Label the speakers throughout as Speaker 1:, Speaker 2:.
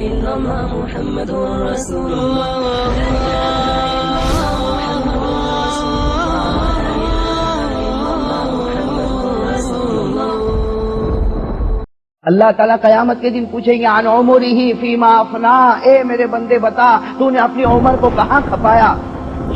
Speaker 1: إلا الله محمد رسول الله
Speaker 2: اللہ تعالیٰ قیامت کے دن پوچھیں گے عن عمرہ فیما افنا، اے میرے بندے بتا تو نے اپنی عمر کو کہاں کھپایا۔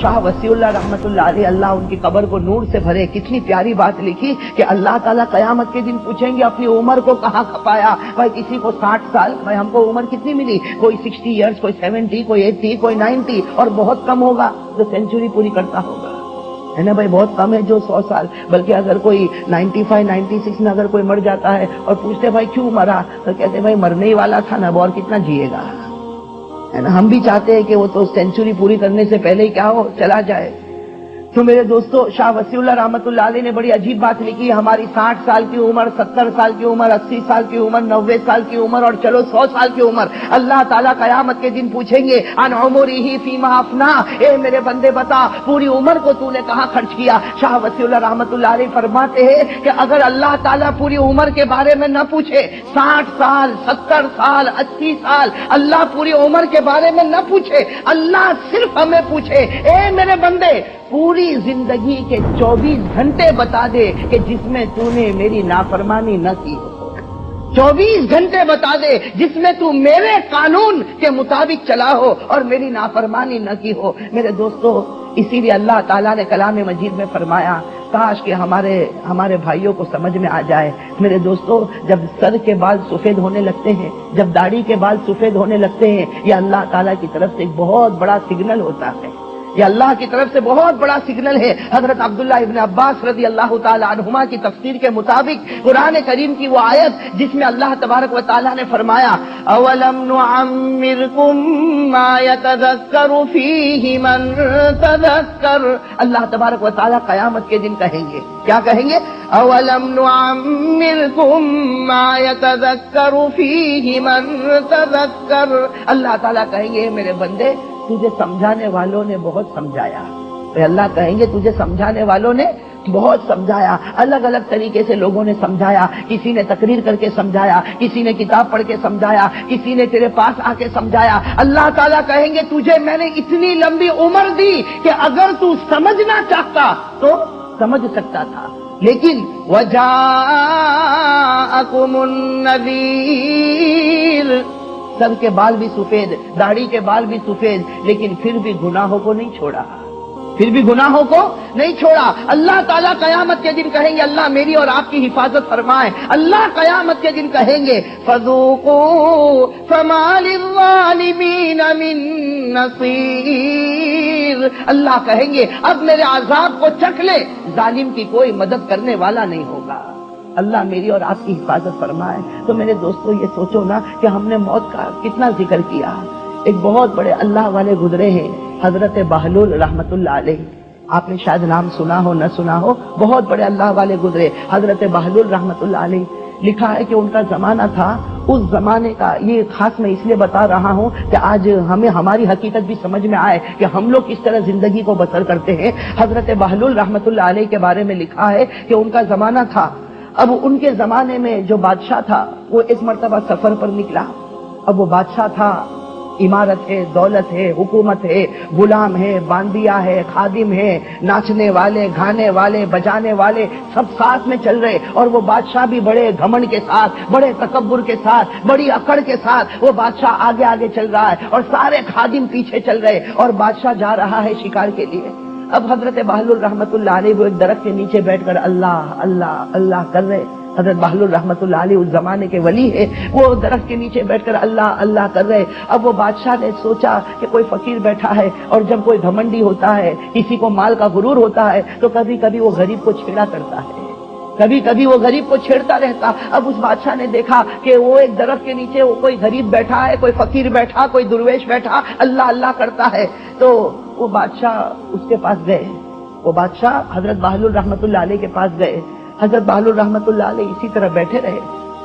Speaker 2: شاہ وسیع اللہ رحمت اللہ علیہ، اللہ ان کی قبر کو نور سے بھرے، کتنی پیاری بات لکھی کہ اللہ تعالیٰ قیامت کے دن پوچھیں گے اپنی عمر کو کہاں کھپایا۔ بھائی کسی کو 60 سال، بھائی ہم کو عمر کتنی ملی؟ کوئی 60 ایئرز، کوئی 70، کوئی 80، کوئی 90، اور بہت کم ہوگا جو سینچری پوری کرتا ہوگا، ہے نا بھائی، بہت کم ہے جو 100 سال۔ بلکہ اگر کوئی 95 96 میں اگر کوئی مر جاتا ہے اور پوچھتے بھائی کیوں مرا، تو کہتے بھائی مرنے ہی والا تھا نا، اور کتنا جیے گا، ہے نا۔ ہم بھی چاہتے ہیں کہ وہ تو سینچری پوری کرنے سے پہلے ہی کیا ہو، چلا جائے۔ تو میرے دوستو، شاہ وسیع اللہ رحمت اللہ علیہ نے بڑی عجیب بات لکھی، ہماری 60 سال کی عمر، 70 سال کی عمر، 80 سال کی عمر، 90 سال کی عمر، اور چلو 100 سال کی عمر، اللہ تعالیٰ قیامت کے دن پوچھیں گے عن عمرہ فیما افنا، اے میرے بندے بتا پوری عمر کو تو نے کہاں خرچ کیا۔ شاہ وسیع اللہ رحمت اللہ علیہ فرماتے ہیں کہ اگر اللہ تعالیٰ پوری عمر کے بارے میں نہ پوچھے، 60 سال، 70 سال، 80 سال، اللہ پوری عمر کے بارے میں نہ پوچھے، اللہ صرف ہمیں پوچھے اے میرے بندے پوری زندگی کے 24 گھنٹے بتا دے کہ جس میں تو نے میری نافرمانی نہ کی ہو، 24 گھنٹے بتا دے جس میں تو میرے قانون کے مطابق چلا ہو اور میری نافرمانی نہ کی ہو۔ میرے دوستو، اسی لیے اللہ تعالیٰ نے کلام مجید میں فرمایا، کاش کہ ہمارے بھائیوں کو سمجھ میں آ جائے۔ میرے دوستو، جب سر کے بال سفید ہونے لگتے ہیں، جب داڑھی کے بال سفید ہونے لگتے ہیں، یہ اللہ تعالیٰ کی طرف سے ایک بہت بڑا سگنل ہوتا ہے، یہ اللہ کی طرف سے بہت بڑا سگنل ہے۔ حضرت عبداللہ ابن عباس رضی اللہ تعالی عنہما کی تفسیر کے مطابق قرآن کریم کی وہ آیت جس میں اللہ تبارک و تعالی نے فرمایا اولم نعمرکم ما یتذکر فیہ من تذکر، اللہ تبارک و تعالی قیامت کے دن کہیں گے، کیا کہیں گے؟ اولم نعمرکم ما یتذکر فیہ من تذکر، اللہ تعالی کہیں گے میرے بندے تجھے سمجھانے والوں نے بہت سمجھایا۔ اللہ کہیں گے تجھے سمجھانے والوں نے بہت سمجھایا، الگ الگ طریقے سے لوگوں نے سمجھایا، کسی نے تقریر کر کے سمجھایا، کسی نے کتاب پڑھ کے سمجھایا، کسی نے تیرے پاس آ کے سمجھایا۔ اللہ تعالیٰ کہیں گے تجھے میں نے اتنی لمبی عمر دی کہ اگر تو سمجھنا چاہتا تو سمجھ سکتا تھا، لیکن وَجَاءَكُمُ النَّذِيرُ، سر کے بال بھی سفید، داڑھی کے بال بھی سفید، لیکن پھر بھی گناہوں کو نہیں چھوڑا، پھر بھی گناہوں کو نہیں چھوڑا۔ اللہ تعالیٰ قیامت کے دن کہیں گے اللہ میری اور آپ کی حفاظت فرمائے۔ اللہ قیامت کے دن کہیں گے فَذُوقُوا فَمَا لِلظَّالِمِينَ مِن نَصِيرٍ، اللہ کہیں گے اب میرے عذاب کو چکھ لے، ظالم کی کوئی مدد کرنے والا نہیں ہوگا۔ اللہ میری اور آپ کی حفاظت فرمائے۔ تو میرے دوستو یہ سوچو نا کہ ہم نے موت کا کتنا ذکر کیا۔ ایک بہت بڑے اللہ والے گزرے ہیں، حضرت بہلول رحمت اللہ علیہ، آپ نے شاید نام سنا ہو نہ سنا ہو، بہت بڑے اللہ والے گزرے حضرت بہلول رحمت اللہ علیہ۔ لکھا ہے کہ ان کا زمانہ تھا، اس زمانے کا یہ خاص میں اس لیے بتا رہا ہوں کہ آج ہمیں ہماری حقیقت بھی سمجھ میں آئے کہ ہم لوگ کس طرح زندگی کو بسر کرتے ہیں۔ حضرت بہلول رحمت اللہ علیہ کے بارے میں لکھا ہے کہ ان کا زمانہ تھا، اب ان کے زمانے میں جو بادشاہ تھا وہ ایک مرتبہ سفر پر نکلا۔ اب وہ بادشاہ تھا، عمارت ہے، دولت ہے، حکومت ہے، غلام ہے، باندیا ہے، خادم ہے، ناچنے والے، گانے والے، بجانے والے سب ساتھ میں چل رہے، اور وہ بادشاہ بھی بڑے گھمنڈ کے ساتھ، بڑے تکبر کے ساتھ، بڑی اکڑ کے ساتھ وہ بادشاہ آگے آگے چل رہا ہے اور سارے خادم پیچھے چل رہے، اور بادشاہ جا رہا ہے شکار کے لیے۔ اب حضرت بہلول رحمت اللہ علیہ وہ ایک درخت کے نیچے بیٹھ کر اللہ اللہ اللہ کر رہے۔ حضرت بہلول رحمت اللہ علیہ اس زمانے کے ولی ہے، وہ درخت کے نیچے بیٹھ کر اللہ اللہ کر رہے۔ اب وہ بادشاہ نے سوچا کہ کوئی فقیر بیٹھا ہے، اور جب کوئی گھمنڈی ہوتا ہے، کسی کو مال کا غرور ہوتا ہے، تو کبھی کبھی وہ غریب کو چھیڑا کرتا ہے، کبھی کبھی وہ غریب کو چھیڑتا رہتا۔ اب اس بادشاہ نے دیکھا کہ وہ ایک درخت کے نیچے وہ کوئی غریب بیٹھا ہے، کوئی فقیر بیٹھا، کوئی درویش بیٹھا، اللہ اللہ کرتا ہے، تو وہ بادشاہ اس کے پاس گئے، وہ بادشاہ حضرت بہلول رحمت اللہ علیہ کے پاس گئے۔ حضرت بہلول رحمت اللہ علیہ اسی طرح بیٹھے رہے۔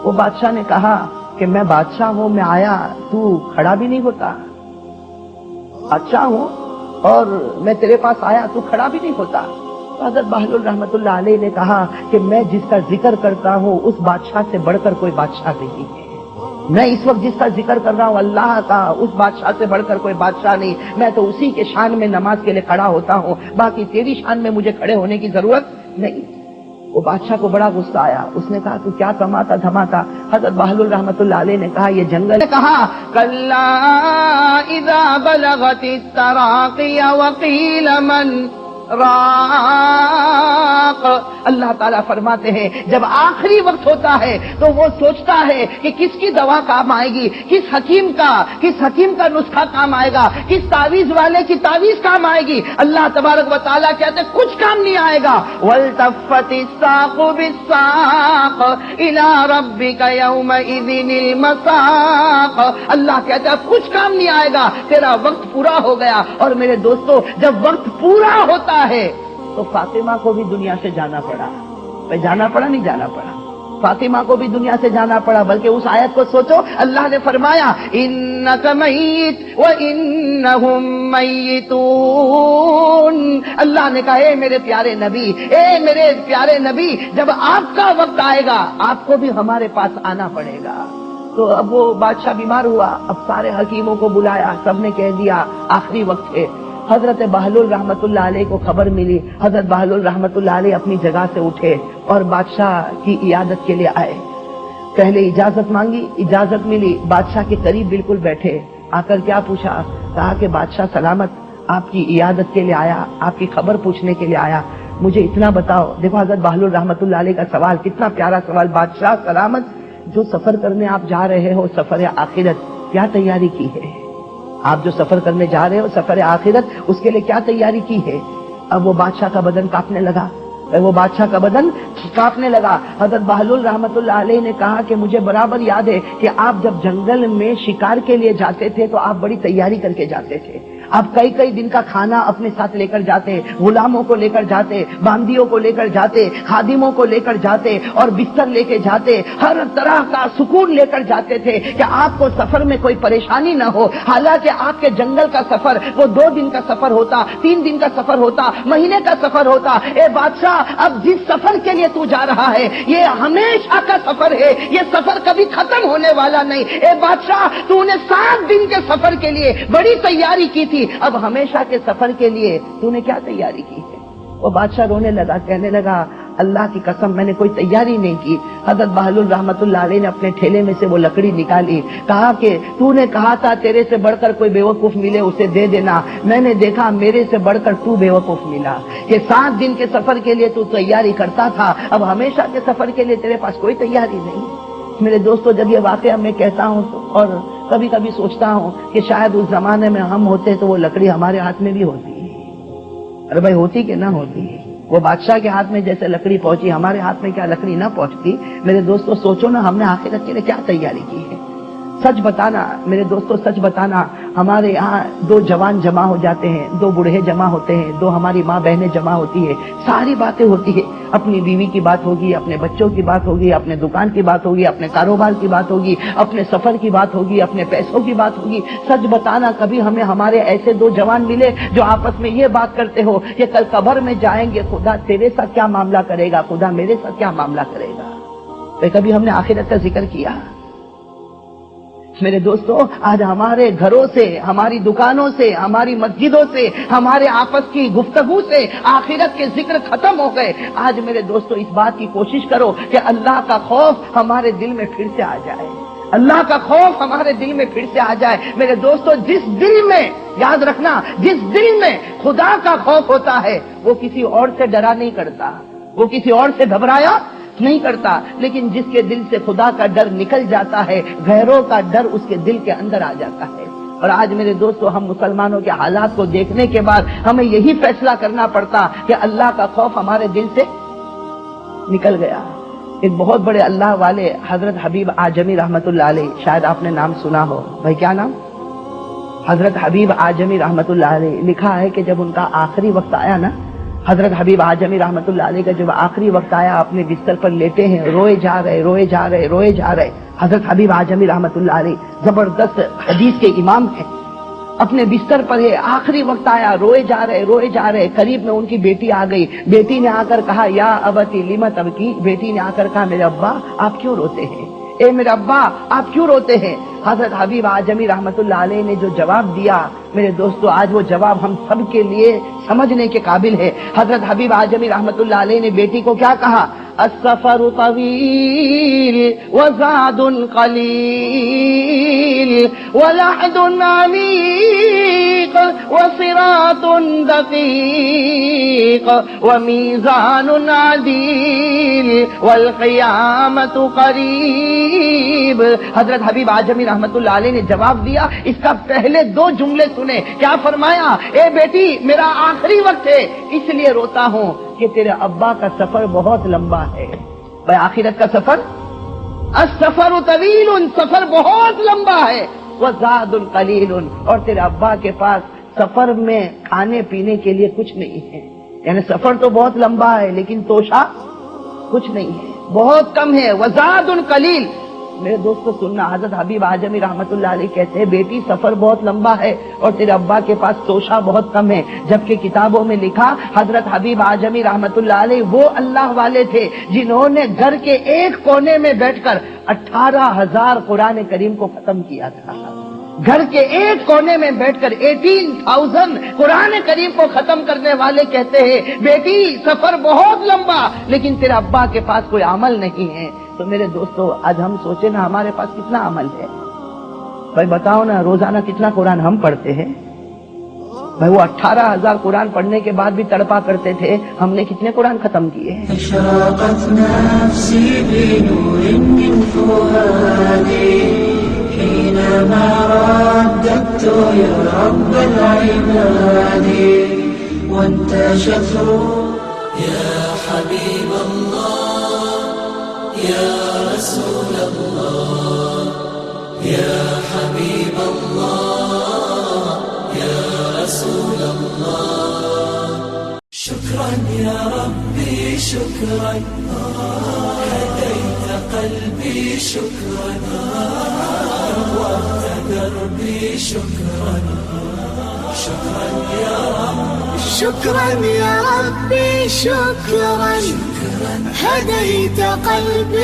Speaker 2: وہ بادشاہ نے کہا کہ میں بادشاہ ہوں، میں آیا، تو کھڑا بھی نہیں ہوتا، بادشاہ ہوں اور میں تیرے پاس آیا، تو کھڑا بھی نہیں ہوتا۔ حضرت بہلول رحمت اللہ علیہ نے کہا کہ میں جس کا ذکر کرتا ہوں اس بادشاہ سے بڑھ کر کوئی بادشاہ نہیں ہے، میں اس وقت جس کا ذکر کر رہا ہوں اللہ کا، اس بادشاہ سے بڑھ کر کوئی بادشاہ نہیں، میں تو اسی کے شان میں نماز کے لیے کھڑا ہوتا ہوں، باقی تیری شان میں مجھے کھڑے ہونے کی ضرورت نہیں۔ وہ بادشاہ کو بڑا غصہ آیا، اس نے کہا تو کیا کماتا دھماتا؟ حضرت بہلول رحمۃ اللہ علیہ نے کہا یہ جنگل نے کہا کلا اذا بلغت التراقی وقیل من راق، اللہ تعالیٰ فرماتے ہیں جب آخری وقت ہوتا ہے تو وہ سوچتا ہے کہ کس کی دوا کام آئے گی، کس حکیم کا نسخہ کام آئے گا، کس تعویذ والے کی تعویذ کام آئے گی۔ اللہ تبارک و تعالیٰ کہتے ہیں کچھ کام نہیں آئے گا۔ وَالْتَفَّتِ السَّاقُ بِالسَّاقِ إِلَىٰ رَبِّكَ يَوْمَئِذٍ الْمَسَاقُ، اللہ کہتا ہے کچھ کام نہیں آئے گا، تیرا وقت پورا ہو گیا۔ اور میرے دوستو جب وقت پورا ہوتا ہے تو فاطمہ کو بھی دنیا سے جانا پڑا، جانا پڑا نہیں جانا پڑا، فاطمہ کو بھی دنیا سے جانا پڑا۔ بلکہ اس آیت کو سوچو، اللہ نے فرمایا انک میت وانہم میتون، اللہ نے کہا اے میرے پیارے نبی جب آپ کا وقت آئے گا آپ کو بھی ہمارے پاس آنا پڑے گا۔ تو اب وہ بادشاہ بیمار ہوا، اب سارے حکیموں کو بلایا، سب نے کہہ دیا آخری وقت ہے۔ حضرت بہلول رحمت اللہ علیہ کو خبر ملی، حضرت بہلول رحمت اللہ علیہ اپنی جگہ سے اٹھے اور بادشاہ کی عیادت کے لیے آئے۔ پہلے اجازت مانگی، اجازت ملی، بادشاہ کے قریب بالکل بیٹھے، آ کر کیا پوچھا؟ کہا کہ بادشاہ سلامت، آپ کی عیادت کے لیے آیا، آپ کی خبر پوچھنے کے لیے آیا، مجھے اتنا بتاؤ۔ دیکھو حضرت بہلول رحمت اللہ علیہ کا سوال کتنا پیارا سوال، بادشاہ سلامت، جو سفر کرنے آپ جا رہے ہو سفر آخرت، کیا تیاری کی ہے؟ آپ جو سفر کرنے جا رہے ہو سفر آخرت، اس کے لیے کیا تیاری کی ہے؟ اب وہ بادشاہ کا بدن کانپنے لگا، حضرت بہلول رحمت اللہ علیہ نے کہا کہ مجھے برابر یاد ہے کہ آپ جب جنگل میں شکار کے لیے جاتے تھے تو آپ بڑی تیاری کر کے جاتے تھے، آپ کئی دن کا کھانا اپنے ساتھ لے کر جاتے، غلاموں کو لے کر جاتے، باندیوں کو لے کر جاتے، خادموں کو لے کر جاتے، اور بستر لے کے جاتے، ہر طرح کا سکون لے کر جاتے تھے کہ آپ کو سفر میں کوئی پریشانی نہ ہو۔ حالانکہ آپ کے جنگل کا سفر وہ 2 دن کا سفر ہوتا، 3 دن کا سفر ہوتا، مہینے کا سفر ہوتا۔ اے بادشاہ اب جس سفر کے لیے تو جا رہا ہے یہ ہمیشہ کا سفر ہے، یہ سفر کبھی ختم ہونے والا نہیں۔ اے بادشاہ تو نے 7 دن کے سفر کے لیے بڑی تیاری کی تھی، اب ہمیشہ کے سفر کے لیے تو نے کیا تیاری کی ہے؟ وہ بادشاہ رونے لگا، کہنے لگا اللہ کی قسم میں نے کوئی تیاری نہیں کی۔ حضرت بہلول رحمت اللہ علیہ نے اپنے ٹھیلے میں سے وہ لکڑی نکالی، کہا کہ تو نے کہا تھا تیرے سے بڑھ کر کوئی بیوقوف ملے اسے دے دینا، میں نے دیکھا میرے سے بڑھ کر تو بیوقوف ملا کہ 7 دن کے سفر کے لیے تو تیاری کرتا تھا، اب ہمیشہ کے سفر کے لیے تیرے پاس کوئی تیاری نہیں۔ میرے دوستو جب یہ واقعہ میں کہتا ہوں اور کبھی کبھی سوچتا ہوں کہ شاید اس زمانے میں ہم ہوتے تو وہ لکڑی ہمارے ہاتھ میں بھی ہوتی، ارے بھائی ہوتی کہ نہ ہوتی؟ وہ بادشاہ کے ہاتھ میں جیسے لکڑی پہنچی ہمارے ہاتھ میں کیا لکڑی نہ پہنچتی؟ میرے دوستو سوچو نا ہم نے آخرت کے لیے کیا تیاری کی ہے۔ سچ بتانا میرے دوستو، سچ بتانا، ہمارے یہاں 2 جوان جمع ہو جاتے ہیں، 2 بوڑھے جمع ہوتے ہیں، 2 ہماری ماں بہنیں جمع ہوتی ہے، ساری باتیں ہوتی ہے، اپنی بیوی کی بات ہوگی، اپنے بچوں کی بات ہوگی، اپنے دکان کی بات ہوگی، اپنے کاروبار کی بات ہوگی، اپنے سفر کی بات ہوگی، اپنے پیسوں کی بات ہوگی۔ سچ بتانا کبھی ہمیں ہمارے ایسے 2 جوان ملے جو آپس میں یہ بات کرتے ہو کہ کل قبر میں جائیں گے خدا تیرے ساتھ کیا معاملہ کرے گا، خدا میرے ساتھ کیا معاملہ کرے گا؟ تو کبھی ہم نے آخرت کا ذکر کیا؟ میرے دوستو آج ہمارے گھروں سے، ہماری دکانوں سے، ہماری مسجدوں سے، ہمارے آپس کی گفتگو سے آخرت کے ذکر ختم ہو گئے۔ آج میرے دوستو اس بات کی کوشش کرو کہ اللہ کا خوف ہمارے دل میں پھر سے آ جائے، اللہ کا خوف ہمارے دل میں پھر سے آ جائے۔ میرے دوستو جس دل میں، یاد رکھنا، جس دل میں خدا کا خوف ہوتا ہے وہ کسی اور سے ڈرا نہیں کرتا، وہ کسی اور سے گھبرایا نہیں کرتا، لیکن جس کے دل سے خدا کا ڈر نکل جاتا ہے غیروں کا ڈر اس کے دل کے اندر آ جاتا ہے۔ اور آج میرے دوستو ہم مسلمانوں کے حالات کو دیکھنے کے بعد ہمیں یہی فیصلہ کرنا پڑتا کہ اللہ کا خوف ہمارے دل سے نکل گیا۔ ایک بہت بڑے اللہ والے حضرت حبیب اعجمی رحمت اللہ علیہ، شاید آپ نے نام سنا ہو، بھائی کیا نام؟ حضرت حبیب اعجمی رحمت اللہ علیہ، لکھا ہے کہ جب ان کا آخری وقت آیا نا، حضرت حبیب اعجمی رحمت اللہ علیہ کا جب آخری وقت آیا اپنے بستر پر لیٹے ہیں، روئے جا رہے۔ حضرت حبیب اعجمی رحمت اللہ علیہ زبردست حدیث کے امام ہیں، اپنے بستر پر ہے، آخری وقت آیا، روئے جا رہے۔ قریب میں ان کی بیٹی آ گئی، بیٹی نے آ کر کہا یا ابتی لم تبکی، بیٹی نے آ کر کہا میرے ابا آپ کیوں روتے ہیں؟ اے میرے ابا آپ کیوں روتے ہیں؟ حضرت حبیب اعظمی رحمت اللہ علیہ نے جو جواب دیا میرے دوستو، آج وہ جواب ہم سب کے لیے سمجھنے کے قابل ہے۔ حضرت حبیب اعظمی رحمت اللہ علیہ نے بیٹی کو کیا کہا؟ السفر طویل وزاد قلیل ولحد عمیق وصراط دقیق ومیزان عدیل والقیامت قریب۔ حضرت حبیب اعظمی رحمت اللہ علیہ نے جواب دیا، اس کا پہلے دو جملے سنے، کیا فرمایا؟ اے بیٹی میرا آخری وقت ہے اس لیے روتا ہوں کہ تیرے ابا کا سفر بہت لمبا ہے۔ بھائی آخرت کا سفر، السفر طویل، سفر بہت لمبا ہے، وزاد قلیل، اور تیرے ابا کے پاس سفر میں کھانے پینے کے لیے کچھ نہیں ہے۔ یعنی سفر تو بہت لمبا ہے لیکن توشہ کچھ نہیں ہے، بہت کم ہے، وزاد قلیل۔ میرے دوستو سننا، حضرت حبیب اعظمی رحمت اللہ علیہ کہتے ہیں بیٹی سفر بہت لمبا ہے اور تیرے ابا کے پاس توشہ بہت کم ہے، جبکہ کتابوں میں لکھا حضرت حبیب اعظمی رحمت اللہ علیہ وہ اللہ والے تھے جنہوں نے گھر کے ایک کونے میں بیٹھ کر 18,000 قرآن کریم کو ختم کیا تھا۔ گھر کے ایک کونے میں بیٹھ کر 18,000 قرآن کریم کو ختم کرنے والے کہتے ہیں بیٹی سفر بہت لمبا لیکن تیرے ابا کے پاس کوئی عمل نہیں ہے۔ تو میرے دوستو آج ہم سوچے نا ہمارے پاس کتنا عمل ہے؟ بھائی بتاؤ نا، روزانہ کتنا قرآن ہم پڑھتے ہیں؟ بھائی وہ 18,000 قرآن پڑھنے کے بعد بھی تڑپا کرتے تھے، ہم نے کتنے قرآن ختم کیے ہیں؟
Speaker 1: اشرقت نفسی بنور من فؤادی حينما رددت يا رب العباد وانتشت يا حبيب الله يا رسول الله يا حبيب الله يا رسول الله شكرا يا ربي شكرا هديت قلبي شكرا نورت دربي شكرا شكرا يا رب
Speaker 3: شكرا يا ربي شكرا هديت قلبي